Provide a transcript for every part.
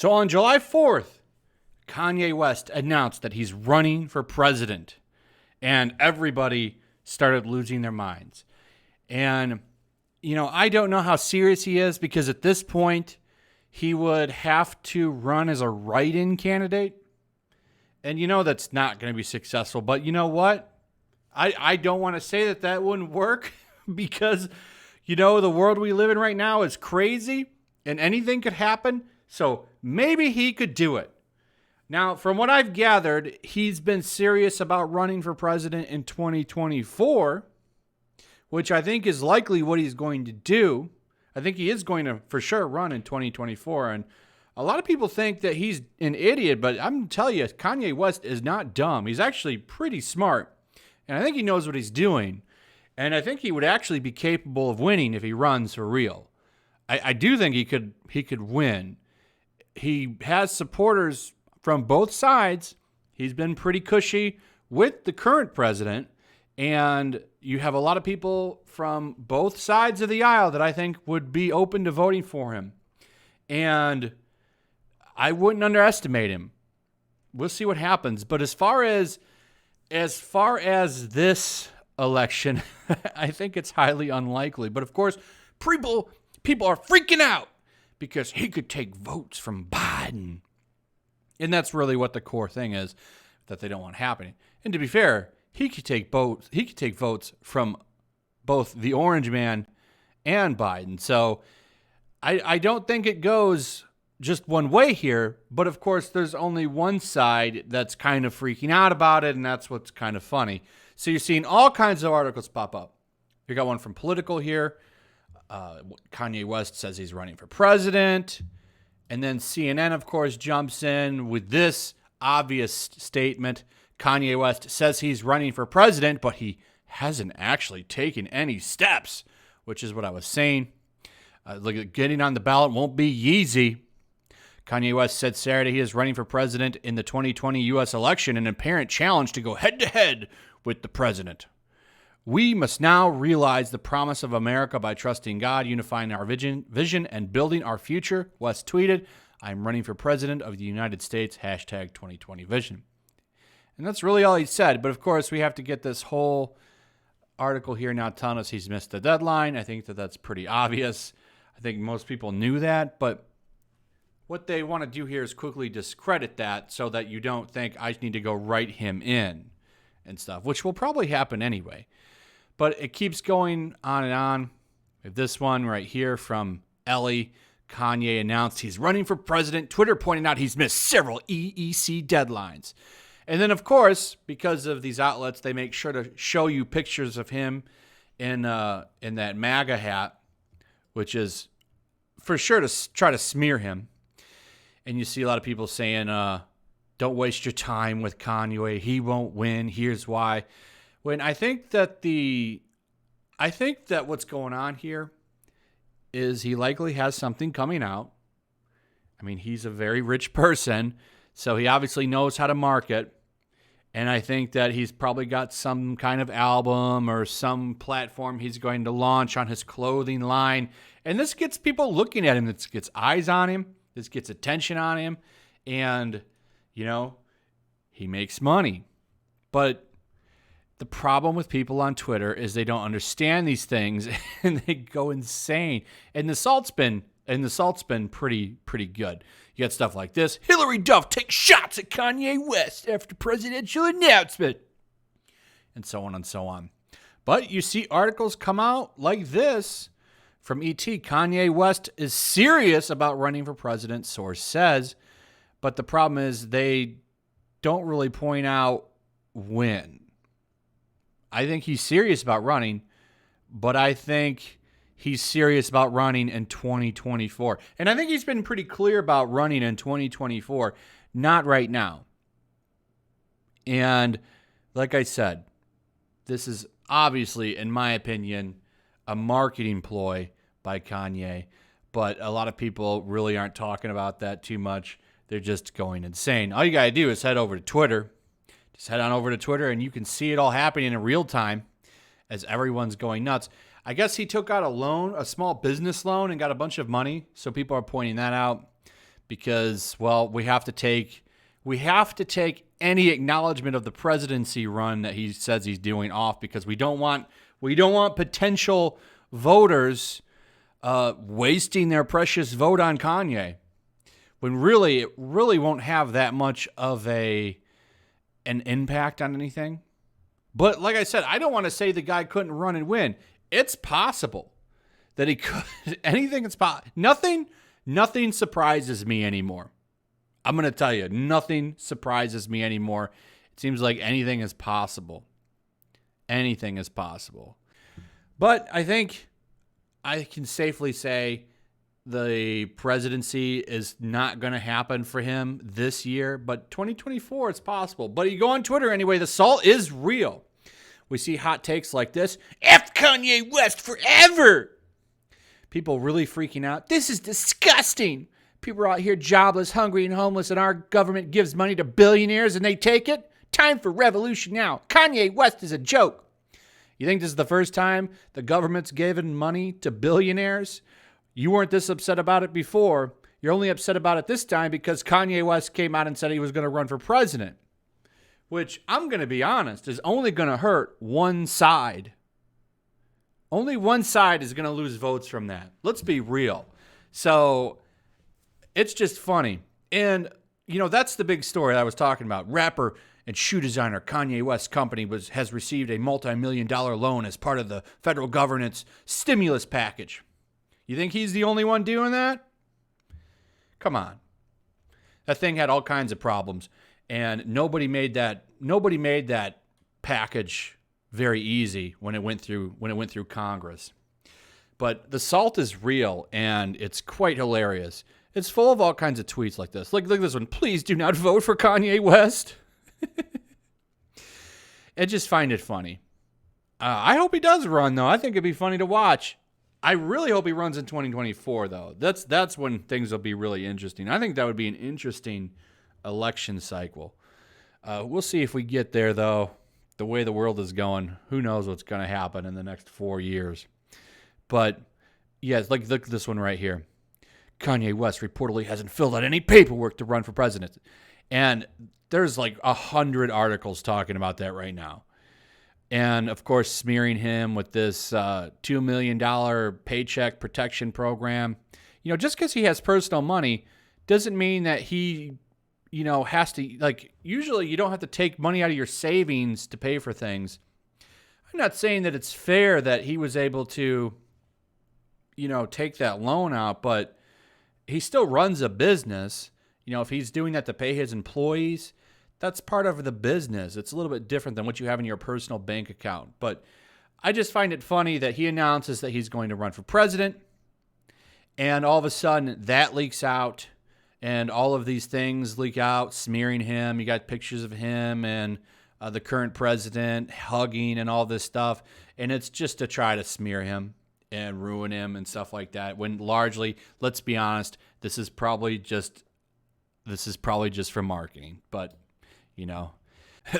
So on July 4th, Kanye West announced that he's running for president, and everybody started losing their minds. And, I don't know how serious he is, because at this point, he would have to run as a write-in candidate. And that's not going to be successful. But you know what? I don't want to say that wouldn't work because, the world we live in right now is crazy and anything could happen. So maybe he could do it. Now, from what I've gathered, he's been serious about running for president in 2024, which I think is likely what he's going to do. I think he is going to for sure run in 2024. And a lot of people think that he's an idiot, but I'm going to tell you, Kanye West is not dumb. He's actually pretty smart. And I think he knows what he's doing. And I think he would actually be capable of winning if he runs for real. I do think he could win. He has supporters from both sides. He's been pretty cushy with the current president. And you have a lot of people from both sides of the aisle that I think would be open to voting for him. And I wouldn't underestimate him. We'll see what happens. But as far as this election, I think it's highly unlikely. But of course, people are freaking out because he could take votes from Biden. And that's really what the core thing is that they don't want happening. And to be fair, he could take votes from both the Orange Man and Biden. So I don't think it goes just one way here. But of course, there's only one side that's kind of freaking out about it, and that's what's kind of funny. So you're seeing all kinds of articles pop up. You got one from Political here. Kanye West says he's running for president. And then CNN, of course, jumps in with this obvious statement. Kanye West says he's running for president, but he hasn't actually taken any steps, which is what I was saying. Getting on the ballot won't be Yeezy. Kanye West said Saturday he is running for president in the 2020 U.S. election, an apparent challenge to go head-to-head with the president. We must now realize the promise of America by trusting God, unifying our vision, and building our future, West tweeted. I'm running for president of the United States, #2020vision. And that's really all he said. But of course, we have to get this whole article here now telling us he's missed the deadline. I think that's pretty obvious. I think most people knew that. But what they want to do here is quickly discredit that so that you don't think I need to go write him in and stuff, which will probably happen anyway. But it keeps going on and on. If this one right here from Ellie, Kanye announced he's running for president. Twitter pointed out he's missed several EEC deadlines. And then, of course, because of these outlets, they make sure to show you pictures of him in that MAGA hat, which is for sure to try to smear him. And you see a lot of people saying, don't waste your time with Kanye. He won't win. Here's why. When I think that what's going on here is he likely has something coming out. I mean, he's a very rich person, so he obviously knows how to market. And I think that he's probably got some kind of album or some platform he's going to launch on his clothing line. And this gets people looking at him. This gets eyes on him. This gets attention on him. And, he makes money. But the problem with people on Twitter is they don't understand these things and they go insane. And the salt's been pretty good. You got stuff like this. Hillary Duff takes shots at Kanye West after presidential announcement. And so on and so on. But you see articles come out like this from ET. Kanye West is serious about running for president, source says. But the problem is they don't really point out when. I think he's serious about running, but I think he's serious about running in 2024. And I think he's been pretty clear about running in 2024, not right now. And like I said, this is obviously, in my opinion, a marketing ploy by Kanye, but a lot of people really aren't talking about that too much. They're just going insane. All you got to do is head over to Twitter. Just head on over to Twitter and you can see it all happening in real time as everyone's going nuts. I guess he took out a loan, a small business loan, and got a bunch of money. So people are pointing that out because, well, we have to take any acknowledgement of the presidency run that he says he's doing off, because we don't want potential voters wasting their precious vote on Kanye, when really it really won't have that much of an impact on anything. But like I said, I don't want to say the guy couldn't run and win. It's possible that he could. Anything is possible. Nothing surprises me anymore. I'm going to tell you, nothing surprises me anymore. It seems like anything is possible. Anything is possible. But I think I can safely say the presidency is not going to happen for him this year, but 2024, it's possible. But you go on Twitter anyway, the salt is real. We see hot takes like this: F Kanye West forever. People really freaking out. This is disgusting. People are out here jobless, hungry, and homeless, and our government gives money to billionaires and they take it? Time for revolution now. Kanye West is a joke. You think this is the first time the government's given money to billionaires? You weren't this upset about it before. You're only upset about it this time because Kanye West came out and said he was going to run for president, which, I'm going to be honest, is only going to hurt one side. Only one side is going to lose votes from that. Let's be real. So it's just funny. And, that's the big story I was talking about. Rapper and shoe designer Kanye West's company has received a multi-million-dollar loan as part of the federal government's stimulus package. You think he's the only one doing that? Come on. That thing had all kinds of problems, and nobody made that package very easy when it went through Congress. But the salt is real, and it's quite hilarious. It's full of all kinds of tweets like this. Look at this one. Please do not vote for Kanye West. I just find it funny. I hope he does run, though. I think it'd be funny to watch. I really hope he runs in 2024, though. That's when things will be really interesting. I think that would be an interesting election cycle. We'll see if we get there, though. The way the world is going, who knows what's going to happen in the next 4 years. But, yeah, look at this one right here. Kanye West reportedly hasn't filled out any paperwork to run for president. And there's like 100 articles talking about that right now. And, of course, smearing him with this $2 million paycheck protection program. Just because he has personal money doesn't mean that he, has to, usually you don't have to take money out of your savings to pay for things. I'm not saying that it's fair that he was able to, take that loan out, but he still runs a business. If he's doing that to pay his employees, that's part of the business. It's a little bit different than what you have in your personal bank account. But I just find it funny that he announces that he's going to run for president, and all of a sudden that leaks out, and all of these things leak out, smearing him. You got pictures of him and the current president hugging and all this stuff, and it's just to try to smear him and ruin him and stuff like that, when largely, let's be honest, this is probably just for marketing. But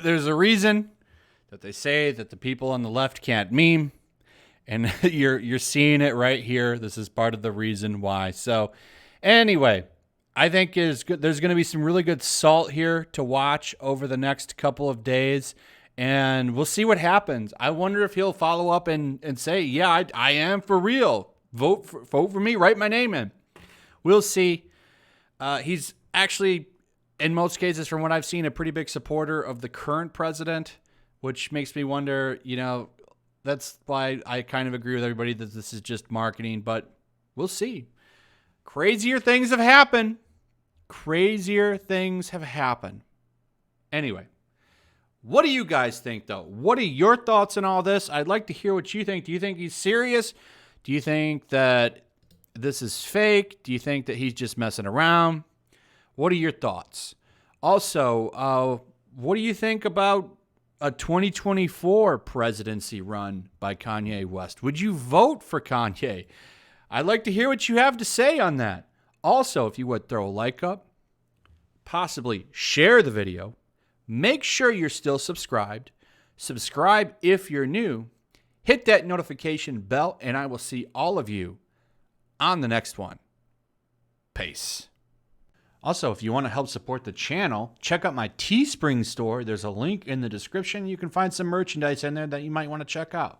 there's a reason that they say that the people on the left can't meme, and you're seeing it right here. This is part of the reason why. So anyway, I think there's going to be some really good salt here to watch over the next couple of days, and we'll see what happens. I wonder if he'll follow up and say, yeah, I am for real. Vote for me. Write my name in. We'll see. He's actually, in most cases, from what I've seen, a pretty big supporter of the current president, which makes me wonder, that's why I kind of agree with everybody that this is just marketing, but we'll see. Crazier things have happened. Anyway, what do you guys think, though? What are your thoughts on all this? I'd like to hear what you think. Do you think he's serious? Do you think that this is fake? Do you think that he's just messing around? What are your thoughts? Also, what do you think about a 2024 presidency run by Kanye West? Would you vote for Kanye? I'd like to hear what you have to say on that. Also, if you would throw a like up, possibly share the video, make sure you're still subscribed. Subscribe if you're new. Hit that notification bell, and I will see all of you on the next one. Peace. Also, if you want to help support the channel, check out my Teespring store. There's a link in the description. You can find some merchandise in there that you might want to check out.